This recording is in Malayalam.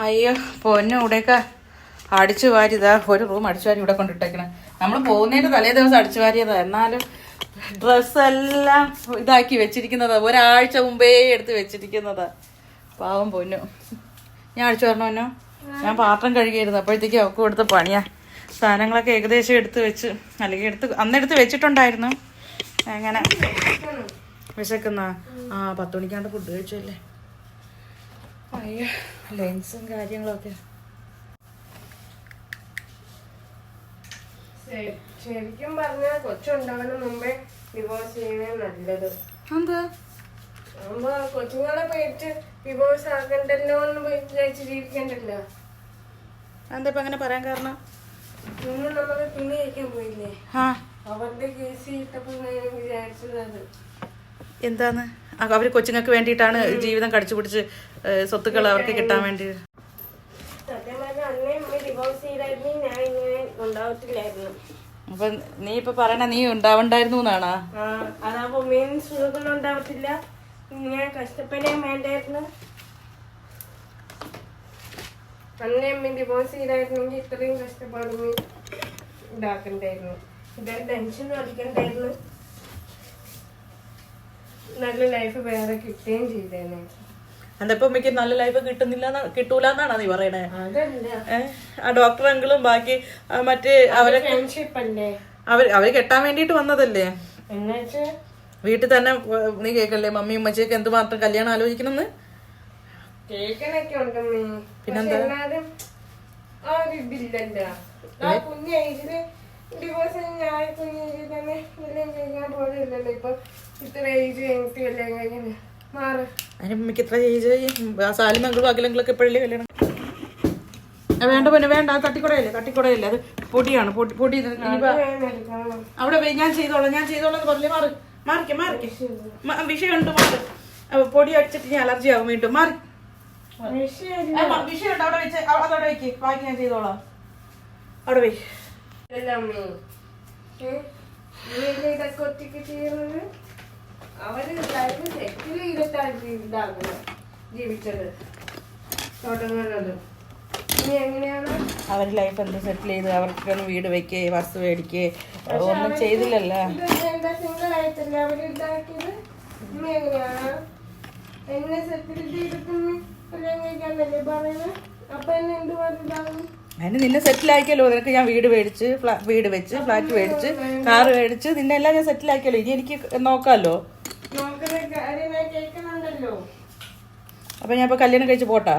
അയ്യോ പൊന്നു ഇവിടെയൊക്കെ അടിച്ചു വാരിയതാ. ഒരു റൂം അടിച്ചു വാരി ഇവിടെ കൊണ്ടിട്ടേക്കണേ. നമ്മൾ പോകുന്നതിന്റെ തലേ ദിവസം അടിച്ചു വാരിയതാ. എന്നാലും ഡ്രസ്സെല്ലാം ഇതാക്കി വെച്ചിരിക്കുന്നതാ. ഒരാഴ്ച മുമ്പേ എടുത്ത് വെച്ചിരിക്കുന്നതാ. പാവം പൊന്നു. ഞാൻ അടിച്ചു വരണോ പൊന്നു? ഞാൻ പാത്രം കഴുകിയിരുന്നു. അപ്പോഴത്തേക്കും അവൾക്ക് കൊടുത്ത പണിയാ. സാധനങ്ങളൊക്കെ ഏകദേശം എടുത്ത് വെച്ച്, അല്ലെങ്കിൽ അന്നെടുത്ത് വെച്ചിട്ടുണ്ടായിരുന്നു. എങ്ങനെ വിശക്കുന്ന 10 മണിക്കാണ്ട് ഫുഡ് കഴിച്ചല്ലേ. അയ്യോ ലെൻസും കാര്യങ്ങളൊക്കെ. ശരിക്കും പറഞ്ഞാൽ കൊച്ചുണ്ടാവുന്ന മുമ്പേ ഡിവോഴ്സ് ചെയ്യണേ നല്ലത്. എന്താ കൊച്ചുങ്ങളെ പോയിട്ട് ഡിവോഴ്സ് ആക്കണ്ടല്ലോ എന്ന് വിചാരിച്ച് ജീവിക്കണ്ടല്ലോ. എന്താ ഇപ്പൊ അങ്ങനെ പറയാൻ കാരണം? ഇന്ന് നമ്മള് തുണി കഴിക്കാൻ പോയില്ലേ, അവരുടെ കേസ് ഇട്ടപ്പോ വിചാരിച്ചത് അത് എന്താന്ന് അവര് കൊച്ചുങ്ങൾക്ക് വേണ്ടിയിട്ടാണ് ജീവിതം കടിച്ചു പിടിച്ച് സ്വത്തുക്കൾ അവർക്ക് കിട്ടാൻ വേണ്ടി. സത്യം പറഞ്ഞാൽ അന്നേ അമ്മ ഡിവോഴ്സ് ചെയ്തായിരുന്നു ഞാൻ ഇങ്ങനെ ഉണ്ടാവത്തില്ലായിരുന്നു. അപ്പൊ നീ ഇപ്പൊ പറയണ നീ ഉണ്ടാവണ്ടായിരുന്നു എന്നാണാ? അതാവുമ്പോ മെയിൻ സുഖങ്ങൾ ഉണ്ടാവത്തില്ല, ഞാൻ കഷ്ടപ്പെടാൻ വേണ്ടായിരുന്നു. അന്നേ അമ്മ ഡിവോഴ്സ് ചെയ്തായിരുന്നെങ്കിൽ ഇത്രയും കഷ്ടപ്പാടും ഇതാക്കണ്ടായിരുന്നു, ഇതൊരു ടെൻഷൻ അടിക്കണ്ടായിരുന്നു. നല്ല ലൈഫ് വേറെ കിട്ടുകയും ചെയ്തേനെ. എന്റെ ഇപ്പൊ അമ്മയ്ക്ക് നല്ല ലൈഫ് കിട്ടൂല എന്നാണോ നീ പറയണേ? അതല്ല, ആ ഡോക്ടർ അങ്കിളും ബാക്കി മറ്റേ അവരെ ഫ്രണ്ട്ഷിപ്പ് അല്ലേ, അവര് കെട്ടാൻ വേണ്ടിട്ട് വന്നതല്ലേ. എന്നുവെച്ചാ വീട്ടിൽ തന്നെ നീ കേക്കല്ലേ മമ്മിയും ഉമ്മച്ചിയൊക്കെ എന്തുമാത്രം കല്യാണം ആലോചിക്കണമെന്ന്. കേൾക്കണൊക്കെ ഉണ്ടമ്മേ, പിന്നെന്താ എന്നാലും ആ ഒരു ഇതില്ലല്ലോ. ആ കുഞ്ഞ ഏജില് ഡിവോഴ്സ് ഞാൻ കുഞ്ഞ ഏജിൽ തന്നെ എല്ലാം കഴിക്കാൻ പോലില്ലല്ലോ. ഇപ്പൊ ഇത്ര ഏജ് കഴിഞ്ഞിട്ട് എല്ലാം കഴിക്കുന്നത് മാറ്. അതിന് ഉമ്മയ്ക്ക് ഇത്ര ഏജ് സാലിമംഗളും അഖിലങ്ങളൊക്കെ എപ്പോഴല്ലേ കല്യാണം? വേണ്ട പിന്നെ വേണ്ട, അത് തട്ടിക്കുടയല്ലേ അത് പൊടിയാണ്. പൊടി അവിടെ ഞാൻ ചെയ്തോളാം എന്ന് പറഞ്ഞേ. മാറിക്കെ വിഷയമുണ്ട്, മാറി. പൊടി അടിച്ചിട്ട് ഞാൻ അലർജി ആകും വീണ്ടും. മാറി വിഷയമുണ്ട്, അവിടെ വെച്ച് അതവിടെ വെക്ക്. ബാക്കി ഞാൻ ചെയ്തോളാം. അവിടെ വേ ഇതൊക്കെ ഒറ്റയ്ക്ക് ചെയ്യുന്നത്. അവര് ലൈഫ് സെറ്റിൽ ചെയ്തിട്ടാണ് ഇതാകുന്നത്, ജീവിച്ചത് തുടങ്ങുന്നത്. ഇനി എങ്ങനെയാണ് അവര് ലൈഫ് എന്ത് സെറ്റിൽ ചെയ്ത് അവർക്കൊന്ന് വീട് വെക്കേ വസ്തു മേടിക്കേ ഒന്നും ചെയ്തില്ലല്ലോ. സിംഗിൾ ആയിട്ടല്ലേ അവര് ഇതാക്കിയത്. ഇനി എങ്ങനെയാണ് എന്നെ സെറ്റിൽ ചെയ്തിട്ട് കഴിക്കാന്നല്ലേ പറയുന്നത്? അപ്പൊ എന്നെ എന്ത് പറഞ്ഞിട്ടാകും? അതിന് നിന്നെ സെറ്റിൽ ആക്കിയല്ലോ. നിനക്ക് ഞാൻ വീട് വെച്ച് ഫ്ലാറ്റ് മേടിച്ച് കാറ് മേടിച്ച് നിന്നെ എല്ലാം ഞാൻ സെറ്റിൽ ആക്കിയല്ലോ. ഇനി എനിക്ക് നോക്കാമല്ലോ. നോക്കുന്ന കാര്യം ഞാൻ കേൾക്കുന്നുണ്ടല്ലോ. അപ്പൊ ഞാൻ ഇപ്പൊ കല്യാണം കഴിച്ച് പോട്ടാ?